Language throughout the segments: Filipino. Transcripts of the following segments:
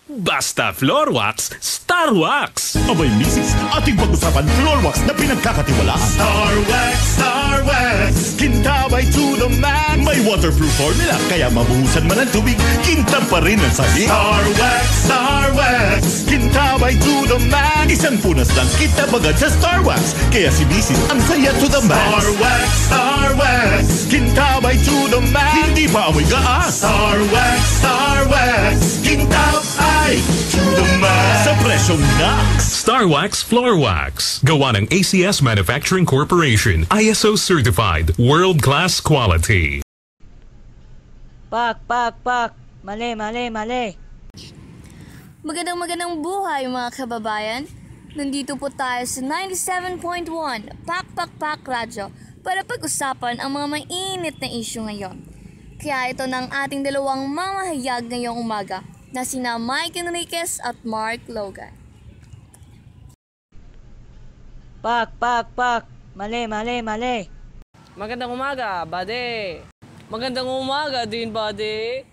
Basta Floor Wax, Star Wax! Abay misis, ating pag-usapan floor wax na pinagkakatiwalaan. Star Wax, kintabay to the max. May waterproof formula, kaya mabuhusan man ang tubig, kintab pa rin ang sahig. Star Wax, kintabay to the max. Isang punas lang, kintab agad sa Star Wax. Kaya si misis, ang saya to the max. Star Wax, kintabay to the max. Hindi pa amoy gaas. Star Wax, kintab ay to the max. Sa presyong NAX. Star Wax Floor Wax. Gawa ng ACS Manufacturing Corporation. ISO certified. World-class quality. Pak! Mali! Magandang buhay mga kababayan. Nandito po tayo sa 97.1 Pak Radyo para pag-usapan ang mga mainit na issue ngayon. Kaya ito ng ating dalawang mamahayag ngayong umaga na sina Mike Enriquez at Mark Logan. Pak! Mali! Magandang umaga, buddy. Magandang umaga din, buddy.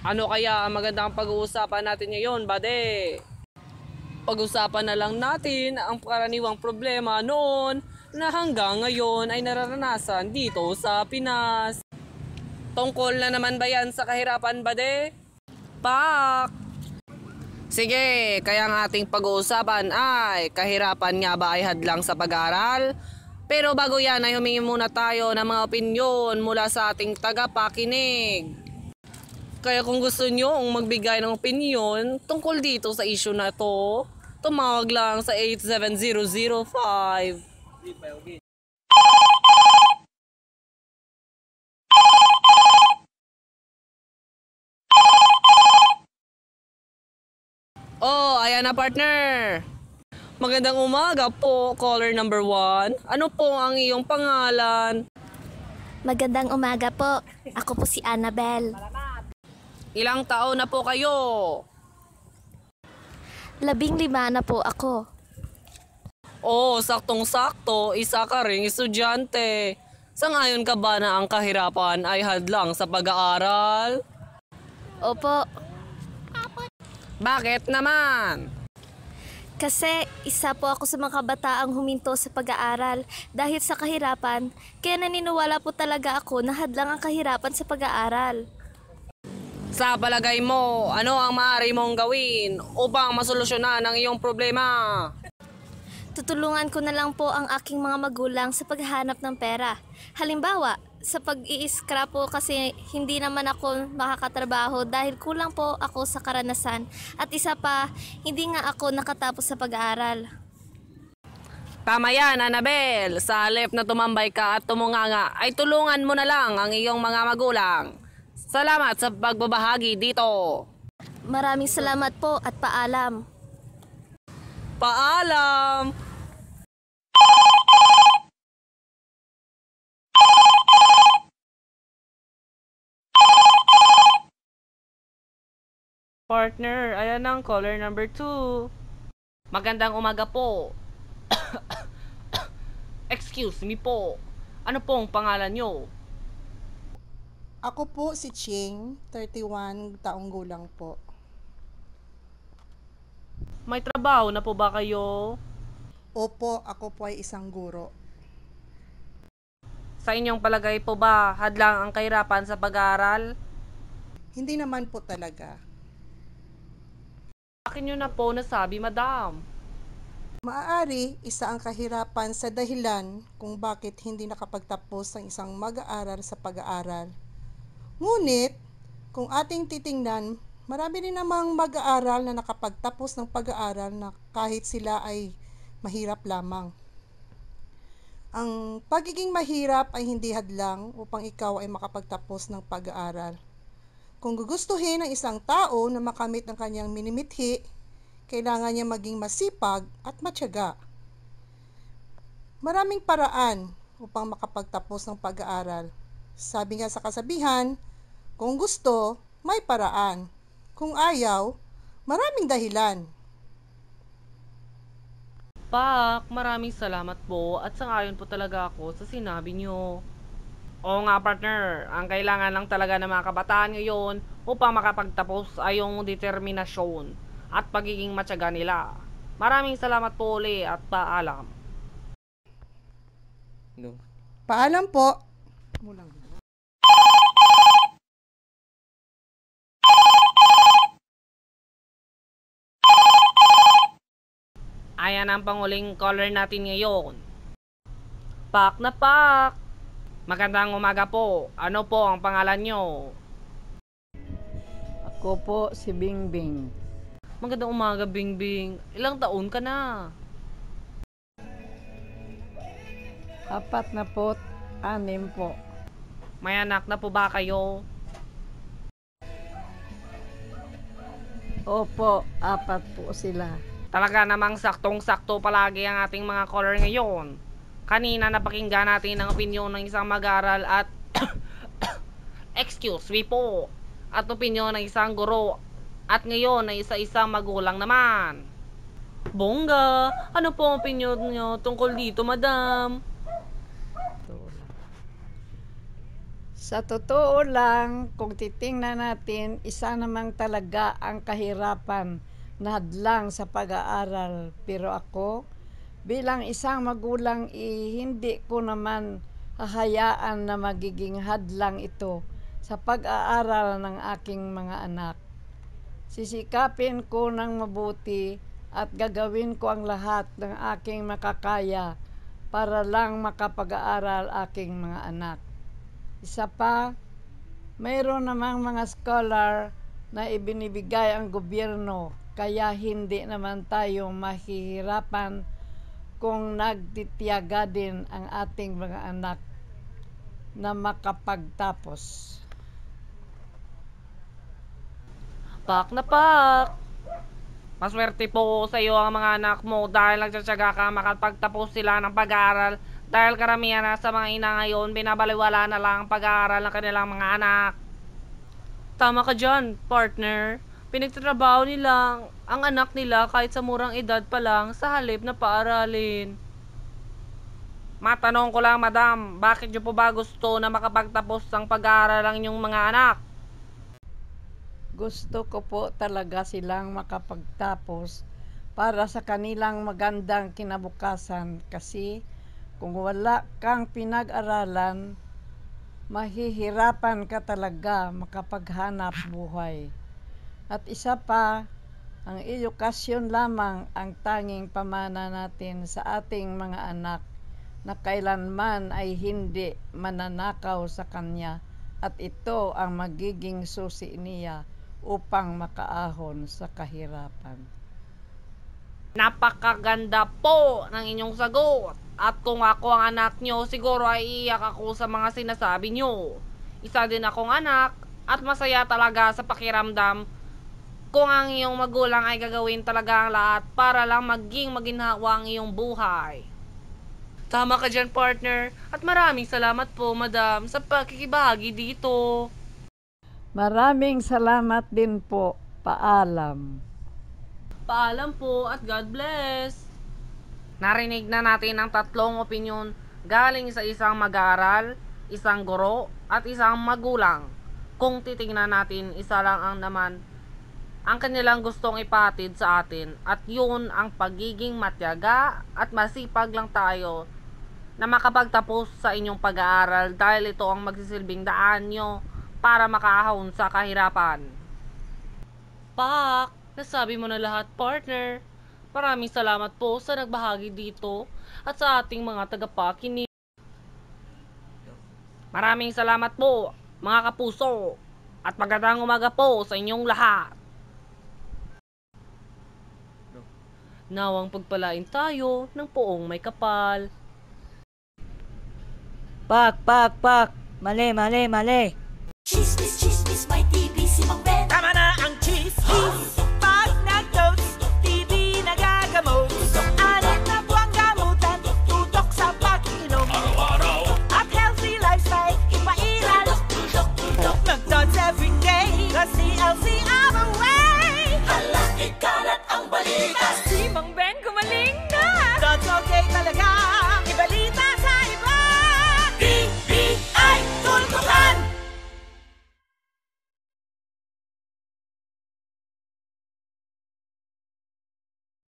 Ano kaya ang magandang pag-uusapan natin ngayon, buddy? Pag-usapan na lang natin ang karaniwang problema noon na hanggang ngayon ay nararanasan dito sa Pinas. Tungkol na naman ba yan sa kahirapan, buddy? Pak! Sige, kaya ang ating pag-uusapan ay kahirapan nga ba ay hadlang sa pag-aaral? Pero bago yan ay humingi muna tayo ng mga opinyon mula sa ating tagapakinig. Kaya kung gusto nyo magbigay ng opinyon tungkol dito sa issue na to, tumawag lang sa 87005. Oh, ayan na partner. Magandang umaga po, caller number 1. Ano po ang iyong pangalan? Magandang umaga po. Ako po si Annabel. Ilang taon na po kayo? 15 na po ako. Oh, saktong-sakto, isa ka ring estudyante. Sangayon ka ba na ang kahirapan ay hadlang sa pag-aaral? Opo. Bakit naman? Kasi isa po ako sa mga kabataang huminto sa pag-aaral dahil sa kahirapan, kaya naniniwala po talaga ako na hadlang ang kahirapan sa pag-aaral. Sa palagay mo, ano ang maaari mong gawin upang masolusyonan ang iyong problema? Tutulungan ko na lang po ang aking mga magulang sa paghahanap ng pera. Halimbawa, sa pag-i-scrap po kasi hindi naman ako makakatrabaho dahil kulang po ako sa karanasan at isa pa, hindi nga ako nakatapos sa pag-aaral. Tama yan, Annabel. Sa halip na tumambay ka at tumunganga, ay tulungan mo na lang ang iyong mga magulang. Salamat sa pagbabahagi dito. Maraming salamat po at paalam. Paalam! Partner, ayan ang caller number 2. Magandang umaga po. Excuse me po. Ano pong pangalan nyo? Ako po si Ching, 31 taong gulang po. May trabaho na po ba kayo? Opo, ako po ay isang guro. Sa inyong palagay po ba, hadlang ang kahirapan sa pag-aaral? Hindi naman po talaga. Akin nyo na po nasabi, madam. Maaari, isa ang kahirapan sa dahilan kung bakit hindi nakapagtapos ang isang mag-aaral sa pag-aaral. Ngunit, kung ating titingnan, marami rin namang mag-aaral na nakapagtapos ng pag-aaral na kahit sila ay mahirap lamang. Ang pagiging mahirap ay hindi hadlang upang ikaw ay makapagtapos ng pag-aaral. Kung gugustuhin ng isang tao na makamit ang kanyang minimithi, kailangan niya maging masipag at matyaga. Maraming paraan upang makapagtapos ng pag-aaral. Sabi nga sa kasabihan, kung gusto, may paraan. Kung ayaw, maraming dahilan. Pak, maraming salamat po at sangayon po talaga ako sa sinabi nyo. Oo nga partner, ang kailangan lang talaga ng mga kabataan ngayon, upang makapagtapos ay yung determinasyon at pagiging matyaga nila. Maraming salamat po uli at paalam. Paalam po. Ayan ang panguling caller natin ngayon. Pak na pak! Magandang umaga po. Ano po ang pangalan nyo? Ako po si Bingbing. Magandang umaga, Bingbing. Ilang taon ka na? 46 po. May anak na po ba kayo? Opo, 4 po sila. Talaga namang saktong-sakto palagi ang ating mga caller ngayon. Kanina napakinggan natin ang opinyon ng isang mag-aaral at excuse me po, at opinyon ng isang guro, at ngayon ay isa-isang magulang naman. Bongga, ano po ang opinyon nyo tungkol dito, madam? Sa totoo lang, kung titingnan natin, isa namang talaga ang kahirapan na hadlang sa pag-aaral. Pero ako, bilang isang magulang, hindi ko naman hahayaan na magiging hadlang ito sa pag-aaral ng aking mga anak. Sisikapin ko ng mabuti at gagawin ko ang lahat ng aking makakaya para lang makapag-aaral aking mga anak. Isa pa, mayroon namang mga scholar na ibinibigay ang gobyerno, kaya hindi naman tayo mahihirapan kung nagtitiyaga din ang ating mga anak na makapagtapos. Pak na pak! Maswerte po sa iyo ang mga anak mo dahil nagtsatsaga ka makapagtapos sila ng pag-aaral. Dahil karamihan na sa mga ina ngayon, binabaliwala na lang ang pag-aaral ng kanilang mga anak. Tama ka dyan, partner. Pinagtatrabaho nila ang anak nila kahit sa murang edad pa lang sa halip na paaralin. Matanong ko lang, madam, bakit nyo po ba gusto na makapagtapos ng pag-aaral ang inyong mga anak? Gusto ko po talaga silang makapagtapos para sa kanilang magandang kinabukasan, kasi kung wala kang pinag-aralan, mahihirapan ka talaga makapaghanap buhay. At isa pa, ang edukasyon lamang ang tanging pamana natin sa ating mga anak na kailanman ay hindi mananakaw sa kanya, at ito ang magiging susi niya upang makaahon sa kahirapan. Napakaganda po ng inyong sagot. At kung ako ang anak nyo, siguro ay iiyak ako sa mga sinasabi nyo. Isa din akong anak at masaya talaga sa pakiramdam kung ang iyong magulang ay gagawin talaga ang lahat para lang maging maginhawa ang iyong buhay. Tama ka dyan, partner, at maraming salamat po, madam, sa pakikibahagi dito. Maraming salamat din po. Paalam. Paalam po at God bless. Narinig na natin ang tatlong opinyon galing sa isang mag-aaral, isang guro, at isang magulang. Kung titingnan natin, isa lang ang naman ang kanilang gustong ipahatid sa atin, at yun ang pagiging matyaga at masipag lang tayo na makapagtapos sa inyong pag-aaral, dahil ito ang magsisilbing daan nyo para makaahon sa kahirapan. Pak, nasabi mo na lahat, partner. Maraming salamat po sa nagbahagi dito at sa ating mga tagapakinig. Maraming salamat po, mga kapuso, at magandang umaga po sa inyong lahat. Nawang pagpalain tayo ng poong may kapal. Pak, pak, pak. Mali, mali, mali.